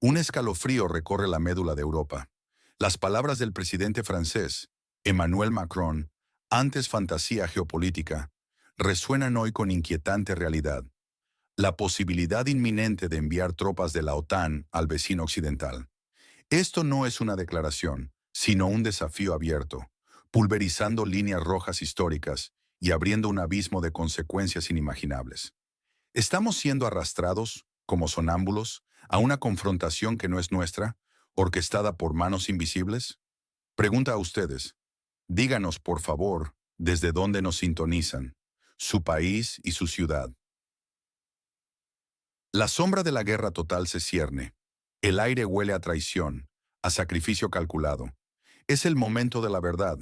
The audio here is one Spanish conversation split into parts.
Un escalofrío recorre la médula de Europa. Las palabras del presidente francés, Emmanuel Macron, antes fantasía geopolítica, resuenan hoy con inquietante realidad. La posibilidad inminente de enviar tropas de la OTAN al vecino occidental. Esto no es una declaración, sino un desafío abierto, pulverizando líneas rojas históricas y abriendo un abismo de consecuencias inimaginables. ¿Estamos siendo arrastrados, como sonámbulos, a una confrontación que no es nuestra, orquestada por manos invisibles? Pregunta a ustedes. Díganos, por favor, desde dónde nos sintonizan, su país y su ciudad. La sombra de la guerra total se cierne. El aire huele a traición, a sacrificio calculado. Es el momento de la verdad.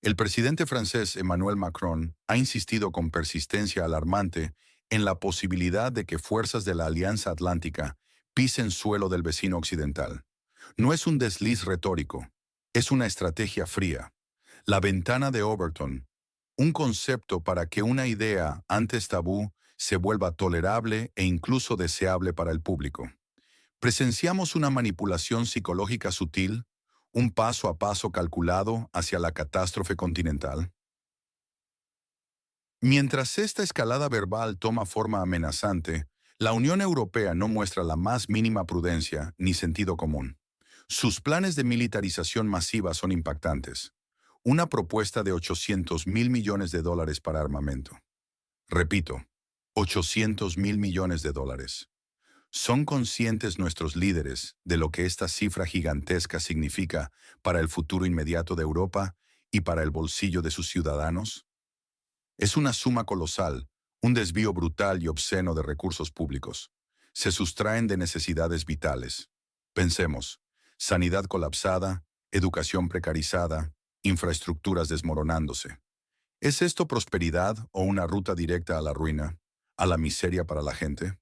El presidente francés Emmanuel Macron ha insistido con persistencia alarmante en la posibilidad de que fuerzas de la Alianza Atlántica pisen suelo del vecino occidental. No es un desliz retórico, es una estrategia fría. La ventana de Overton, un concepto para que una idea antes tabú se vuelva tolerable e incluso deseable para el público. Presenciamos una manipulación psicológica sutil, un paso a paso calculado hacia la catástrofe continental. Mientras esta escalada verbal toma forma amenazante, la Unión Europea no muestra la más mínima prudencia ni sentido común. Sus planes de militarización masiva son impactantes. Una propuesta de 800.000 millones de dólares para armamento. Repito, 800.000 millones de dólares. ¿Son conscientes nuestros líderes de lo que esta cifra gigantesca significa para el futuro inmediato de Europa y para el bolsillo de sus ciudadanos? Es una suma colosal, un desvío brutal y obsceno de recursos públicos. Se sustraen de necesidades vitales. Pensemos, sanidad colapsada, educación precarizada, infraestructuras desmoronándose. ¿Es esto prosperidad o una ruta directa a la ruina, a la miseria para la gente?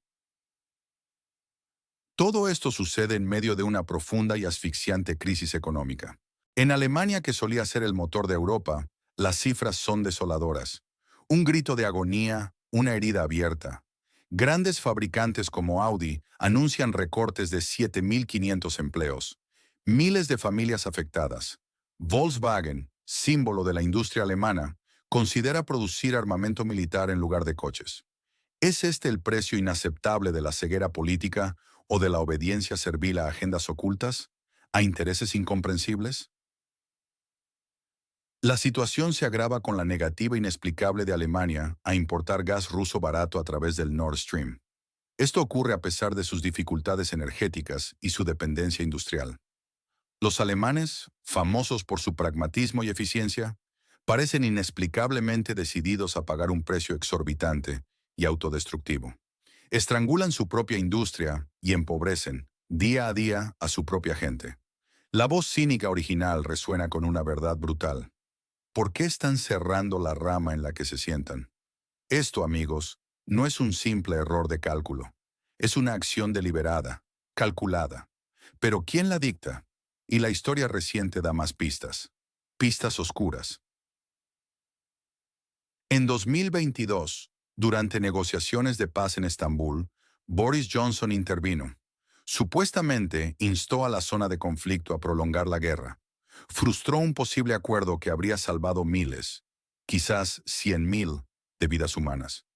Todo esto sucede en medio de una profunda y asfixiante crisis económica. En Alemania, que solía ser el motor de Europa, las cifras son desoladoras. Un grito de agonía, una herida abierta. Grandes fabricantes como Audi anuncian recortes de 7.500 empleos. Miles de familias afectadas. Volkswagen, símbolo de la industria alemana, considera producir armamento militar en lugar de coches. ¿Es este el precio inaceptable de la ceguera política o de la obediencia servil a agendas ocultas, a intereses incomprensibles? La situación se agrava con la negativa inexplicable de Alemania a importar gas ruso barato a través del Nord Stream. Esto ocurre a pesar de sus dificultades energéticas y su dependencia industrial. Los alemanes, famosos por su pragmatismo y eficiencia, parecen inexplicablemente decididos a pagar un precio exorbitante y autodestructivo. Estrangulan su propia industria y empobrecen, día a día, a su propia gente. La voz cínica original resuena con una verdad brutal. ¿Por qué están cerrando la rama en la que se sientan? Esto, amigos, no es un simple error de cálculo. Es una acción deliberada, calculada. Pero ¿quién la dicta? Y la historia reciente da más pistas. Pistas oscuras. En 2022, durante negociaciones de paz en Estambul, Boris Johnson intervino. Supuestamente instó a la zona de conflicto a prolongar la guerra. Frustró un posible acuerdo que habría salvado miles, quizás 100.000, de vidas humanas.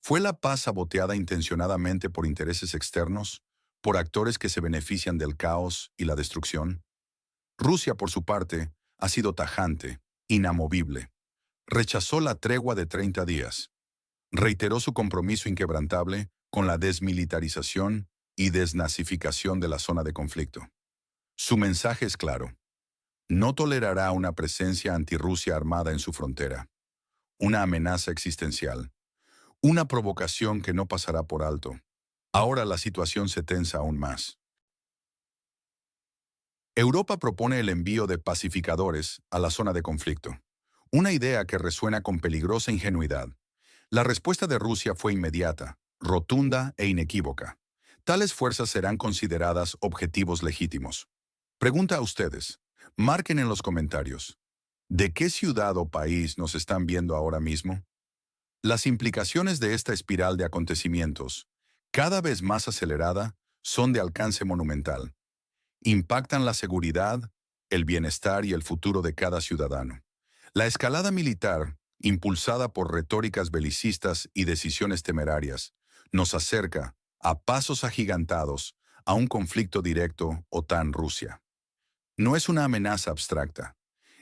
¿Fue la paz saboteada intencionadamente por intereses externos, por actores que se benefician del caos y la destrucción? Rusia, por su parte, ha sido tajante, inamovible. Rechazó la tregua de 30 días. Reiteró su compromiso inquebrantable con la desmilitarización y desnazificación de la zona de conflicto. Su mensaje es claro. No tolerará una presencia antirrusia armada en su frontera. Una amenaza existencial. Una provocación que no pasará por alto. Ahora la situación se tensa aún más. Europa propone el envío de pacificadores a la zona de conflicto. Una idea que resuena con peligrosa ingenuidad. La respuesta de Rusia fue inmediata, rotunda e inequívoca. Tales fuerzas serán consideradas objetivos legítimos. Pregunta a ustedes. Marquen en los comentarios. ¿De qué ciudad o país nos están viendo ahora mismo? Las implicaciones de esta espiral de acontecimientos, cada vez más acelerada, son de alcance monumental. Impactan la seguridad, el bienestar y el futuro de cada ciudadano. La escalada militar, impulsada por retóricas belicistas y decisiones temerarias, nos acerca, a pasos agigantados, a un conflicto directo OTAN-Rusia. No es una amenaza abstracta.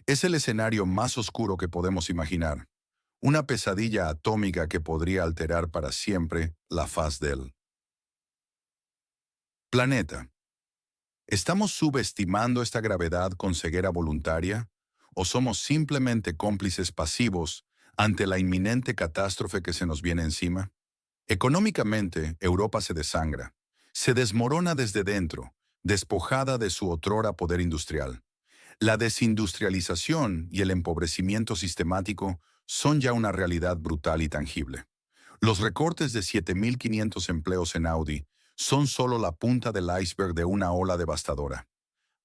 Es el escenario más oscuro que podemos imaginar. Una pesadilla atómica que podría alterar para siempre la faz del planeta. ¿Estamos subestimando esta gravedad con ceguera voluntaria? ¿O somos simplemente cómplices pasivos ante la inminente catástrofe que se nos viene encima? Económicamente, Europa se desangra. Se desmorona desde dentro, despojada de su otrora poder industrial. La desindustrialización y el empobrecimiento sistemático son ya una realidad brutal y tangible. Los recortes de 7.500 empleos en Audi son solo la punta del iceberg de una ola devastadora.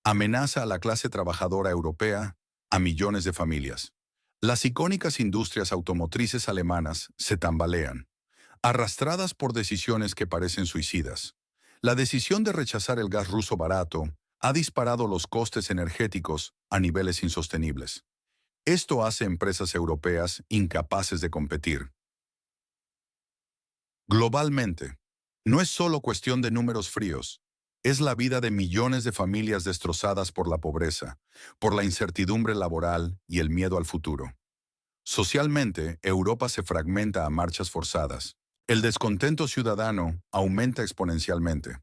Amenaza a la clase trabajadora europea, a millones de familias. Las icónicas industrias automotrices alemanas se tambalean, arrastradas por decisiones que parecen suicidas. La decisión de rechazar el gas ruso barato ha disparado los costes energéticos a niveles insostenibles. Esto hace empresas europeas incapaces de competir. Globalmente, no es solo cuestión de números fríos, es la vida de millones de familias destrozadas por la pobreza, por la incertidumbre laboral y el miedo al futuro. Socialmente, Europa se fragmenta a marchas forzadas. El descontento ciudadano aumenta exponencialmente,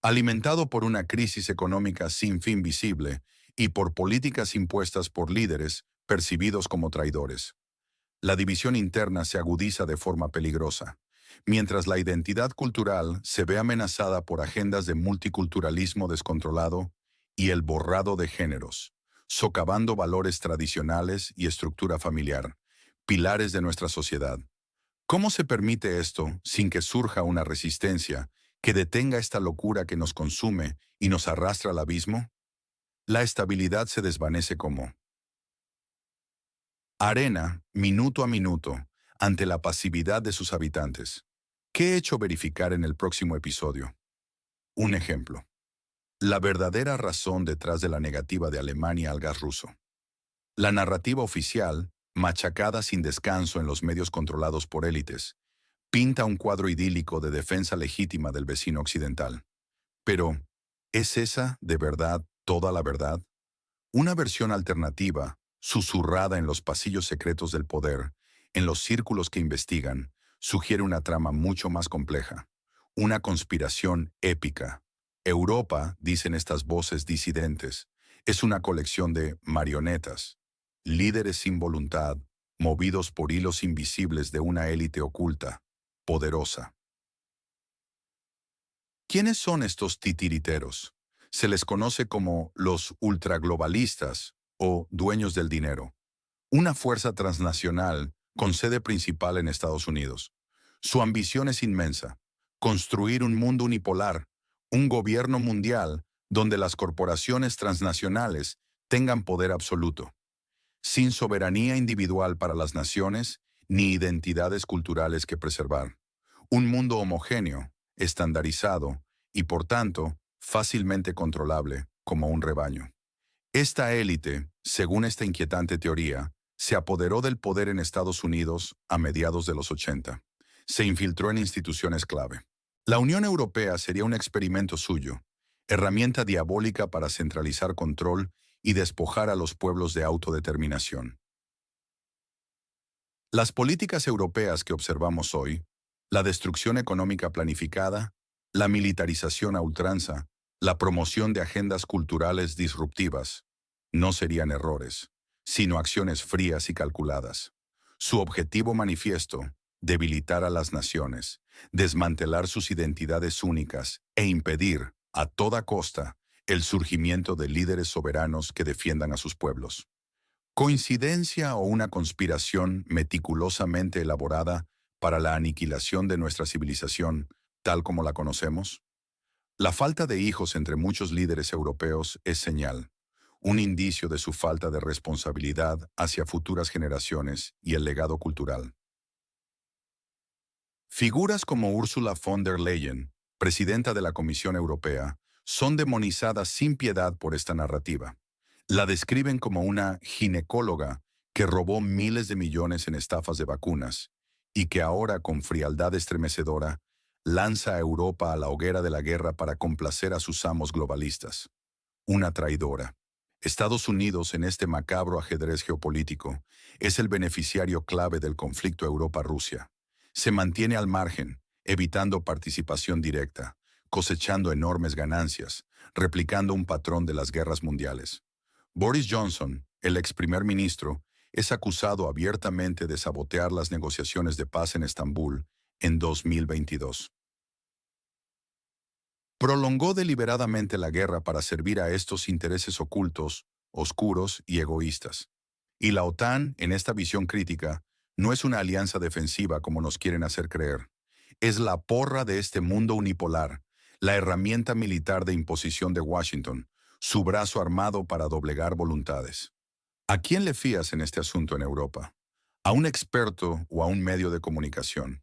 alimentado por una crisis económica sin fin visible y por políticas impuestas por líderes percibidos como traidores. La división interna se agudiza de forma peligrosa, mientras la identidad cultural se ve amenazada por agendas de multiculturalismo descontrolado y el borrado de géneros, socavando valores tradicionales y estructura familiar, pilares de nuestra sociedad. ¿Cómo se permite esto sin que surja una resistencia que detenga esta locura que nos consume y nos arrastra al abismo? La estabilidad se desvanece como arena, minuto a minuto, ante la pasividad de sus habitantes. ¿Qué he hecho verificar en el próximo episodio? Un ejemplo. La verdadera razón detrás de la negativa de Alemania al gas ruso. La narrativa oficial, machacada sin descanso en los medios controlados por élites, pinta un cuadro idílico de defensa legítima del vecino occidental. Pero, ¿es esa, de verdad, toda la verdad? Una versión alternativa, susurrada en los pasillos secretos del poder, en los círculos que investigan, sugiere una trama mucho más compleja. Una conspiración épica. Europa, dicen estas voces disidentes, es una colección de marionetas, líderes sin voluntad, movidos por hilos invisibles de una élite oculta, poderosa. ¿Quiénes son estos titiriteros? Se les conoce como los ultraglobalistas o dueños del dinero, una fuerza transnacional con sede principal en Estados Unidos. Su ambición es inmensa: construir un mundo unipolar, un gobierno mundial donde las corporaciones transnacionales tengan poder absoluto, sin soberanía individual para las naciones ni identidades culturales que preservar. Un mundo homogéneo, estandarizado y, por tanto, fácilmente controlable como un rebaño. Esta élite, según esta inquietante teoría, se apoderó del poder en Estados Unidos a mediados de los 80. Se infiltró en instituciones clave. La Unión Europea sería un experimento suyo, herramienta diabólica para centralizar control y despojar a los pueblos de autodeterminación. Las políticas europeas que observamos hoy, la destrucción económica planificada, la militarización a ultranza, la promoción de agendas culturales disruptivas, no serían errores, sino acciones frías y calculadas. Su objetivo manifiesto: debilitar a las naciones, desmantelar sus identidades únicas e impedir, a toda costa, el surgimiento de líderes soberanos que defiendan a sus pueblos. ¿Coincidencia o una conspiración meticulosamente elaborada para la aniquilación de nuestra civilización, tal como la conocemos? La falta de hijos entre muchos líderes europeos es señal, un indicio de su falta de responsabilidad hacia futuras generaciones y el legado cultural. Figuras como Ursula von der Leyen, presidenta de la Comisión Europea, son demonizadas sin piedad por esta narrativa. La describen como una ginecóloga que robó miles de millones en estafas de vacunas y que ahora, con frialdad estremecedora, lanza a Europa a la hoguera de la guerra para complacer a sus amos globalistas. Una traidora. Estados Unidos, en este macabro ajedrez geopolítico, es el beneficiario clave del conflicto Europa-Rusia. Se mantiene al margen, evitando participación directa, cosechando enormes ganancias, replicando un patrón de las guerras mundiales. Boris Johnson, el ex primer ministro, es acusado abiertamente de sabotear las negociaciones de paz en Estambul en 2022. Prolongó deliberadamente la guerra para servir a estos intereses ocultos, oscuros y egoístas. Y la OTAN, en esta visión crítica, no es una alianza defensiva como nos quieren hacer creer. Es la porra de este mundo unipolar, la herramienta militar de imposición de Washington, su brazo armado para doblegar voluntades. ¿A quién le fías en este asunto en Europa? ¿A un experto o a un medio de comunicación?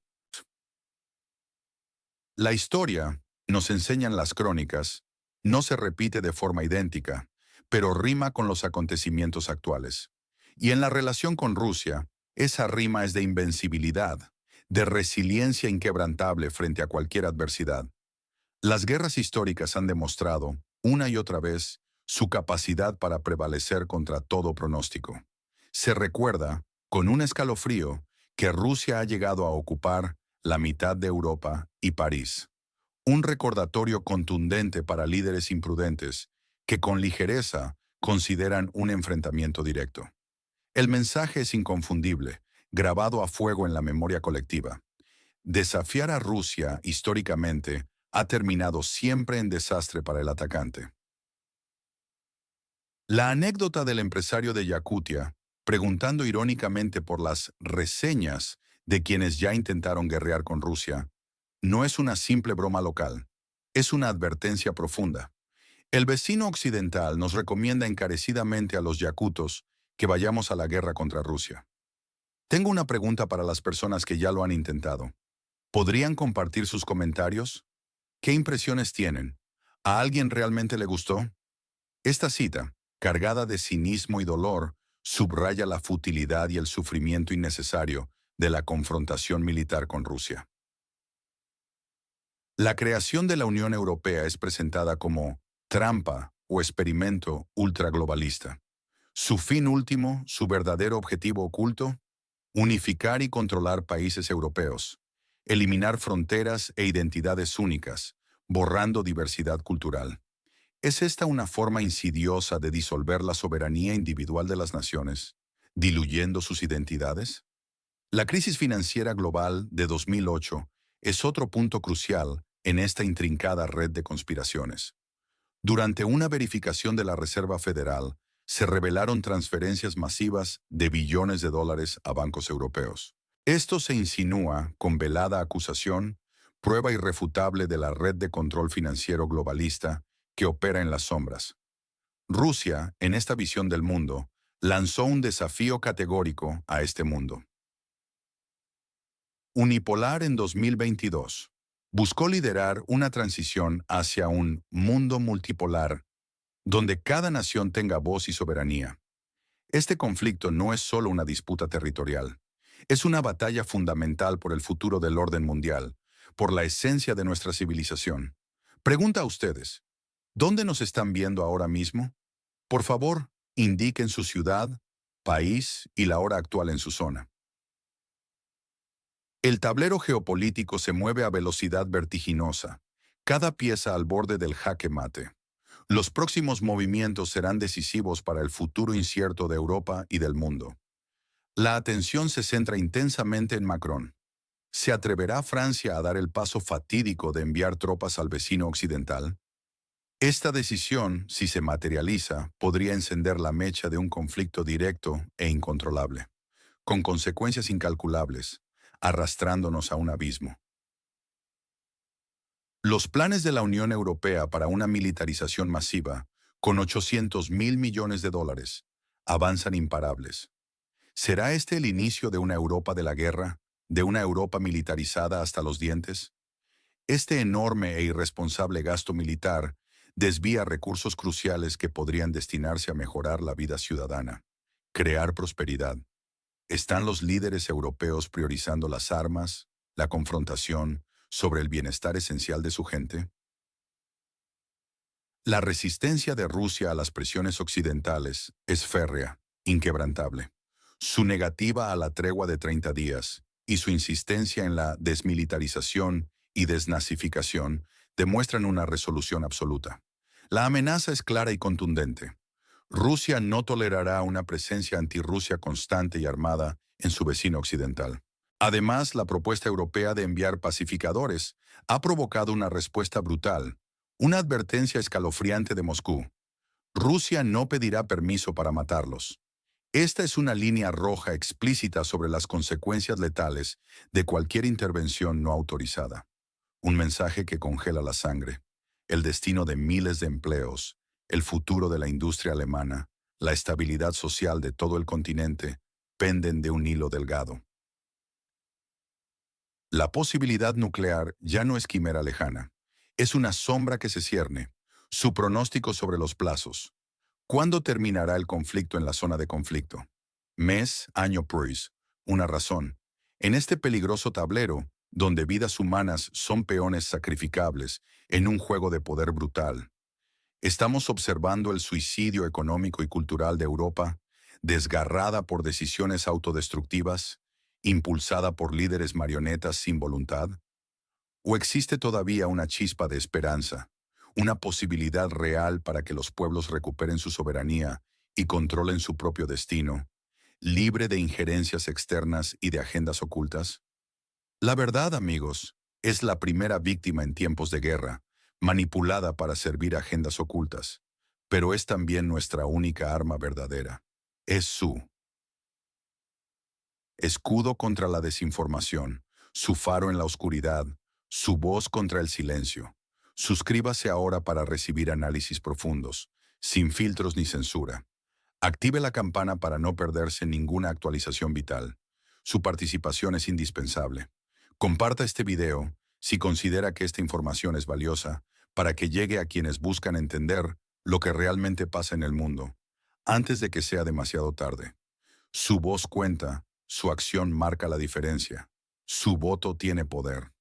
La historia, nos enseñan las crónicas, no se repite de forma idéntica, pero rima con los acontecimientos actuales. Y en la relación con Rusia, esa rima es de invencibilidad, de resiliencia inquebrantable frente a cualquier adversidad. Las guerras históricas han demostrado, una y otra vez, su capacidad para prevalecer contra todo pronóstico. Se recuerda, con un escalofrío, que Rusia ha llegado a ocupar la mitad de Europa y París. Un recordatorio contundente para líderes imprudentes que con ligereza consideran un enfrentamiento directo. El mensaje es inconfundible, grabado a fuego en la memoria colectiva. Desafiar a Rusia, históricamente, ha terminado siempre en desastre para el atacante. La anécdota del empresario de Yakutia, preguntando irónicamente por las reseñas de quienes ya intentaron guerrear con Rusia, no es una simple broma local, es una advertencia profunda. El vecino occidental nos recomienda encarecidamente a los yakutos que vayamos a la guerra contra Rusia. Tengo una pregunta para las personas que ya lo han intentado. ¿Podrían compartir sus comentarios? ¿Qué impresiones tienen? ¿A alguien realmente le gustó? Esta cita, cargada de cinismo y dolor, subraya la futilidad y el sufrimiento innecesario de la confrontación militar con Rusia. La creación de la Unión Europea es presentada como trampa o experimento ultraglobalista. Su fin último, su verdadero objetivo oculto, unificar y controlar países europeos, eliminar fronteras e identidades únicas, borrando diversidad cultural. ¿Es esta una forma insidiosa de disolver la soberanía individual de las naciones, diluyendo sus identidades? La crisis financiera global de 2008 es otro punto crucial en esta intrincada red de conspiraciones. Durante una verificación de la Reserva Federal, se revelaron transferencias masivas de billones de dólares a bancos europeos. Esto se insinúa, con velada acusación, prueba irrefutable de la red de control financiero globalista que opera en las sombras. Rusia, en esta visión del mundo, lanzó un desafío categórico a este mundo. Unipolar en 2022. Buscó liderar una transición hacia un mundo multipolar, donde cada nación tenga voz y soberanía. Este conflicto no es solo una disputa territorial, es una batalla fundamental por el futuro del orden mundial, por la esencia de nuestra civilización. Pregunta a ustedes, ¿dónde nos están viendo ahora mismo? Por favor, indiquen su ciudad, país y la hora actual en su zona. El tablero geopolítico se mueve a velocidad vertiginosa, cada pieza al borde del jaque mate. Los próximos movimientos serán decisivos para el futuro incierto de Europa y del mundo. La atención se centra intensamente en Macron. ¿Se atreverá Francia a dar el paso fatídico de enviar tropas al vecino occidental? Esta decisión, si se materializa, podría encender la mecha de un conflicto directo e incontrolable, con consecuencias incalculables, arrastrándonos a un abismo. Los planes de la Unión Europea para una militarización masiva, con 800.000 millones de dólares, avanzan imparables. ¿Será este el inicio de una Europa de la guerra, de una Europa militarizada hasta los dientes? Este enorme e irresponsable gasto militar desvía recursos cruciales que podrían destinarse a mejorar la vida ciudadana, crear prosperidad. ¿Están los líderes europeos priorizando las armas, la confrontación, sobre el bienestar esencial de su gente? La resistencia de Rusia a las presiones occidentales es férrea, inquebrantable. Su negativa a la tregua de 30 días y su insistencia en la desmilitarización y desnazificación demuestran una resolución absoluta. La amenaza es clara y contundente. Rusia no tolerará una presencia antirrusia constante y armada en su vecino occidental. Además, la propuesta europea de enviar pacificadores ha provocado una respuesta brutal, una advertencia escalofriante de Moscú. Rusia no pedirá permiso para matarlos. Esta es una línea roja explícita sobre las consecuencias letales de cualquier intervención no autorizada. Un mensaje que congela la sangre, el destino de miles de empleos, el futuro de la industria alemana, la estabilidad social de todo el continente, penden de un hilo delgado. La posibilidad nuclear ya no es quimera lejana. Es una sombra que se cierne. Su pronóstico sobre los plazos. ¿Cuándo terminará el conflicto en la zona de conflicto? Mes, año, pues. Una razón. En este peligroso tablero, donde vidas humanas son peones sacrificables en un juego de poder brutal, estamos observando el suicidio económico y cultural de Europa, desgarrada por decisiones autodestructivas, impulsada por líderes marionetas sin voluntad. ¿O existe todavía una chispa de esperanza, una posibilidad real para que los pueblos recuperen su soberanía y controlen su propio destino, libre de injerencias externas y de agendas ocultas? La verdad, amigos, es la primera víctima en tiempos de guerra, manipulada para servir agendas ocultas, pero es también nuestra única arma verdadera. Es su escudo contra la desinformación, su faro en la oscuridad, su voz contra el silencio. Suscríbase ahora para recibir análisis profundos, sin filtros ni censura. Active la campana para no perderse ninguna actualización vital. Su participación es indispensable. Comparta este video si considera que esta información es valiosa para que llegue a quienes buscan entender lo que realmente pasa en el mundo, antes de que sea demasiado tarde. Su voz cuenta, su acción marca la diferencia. Su voto tiene poder.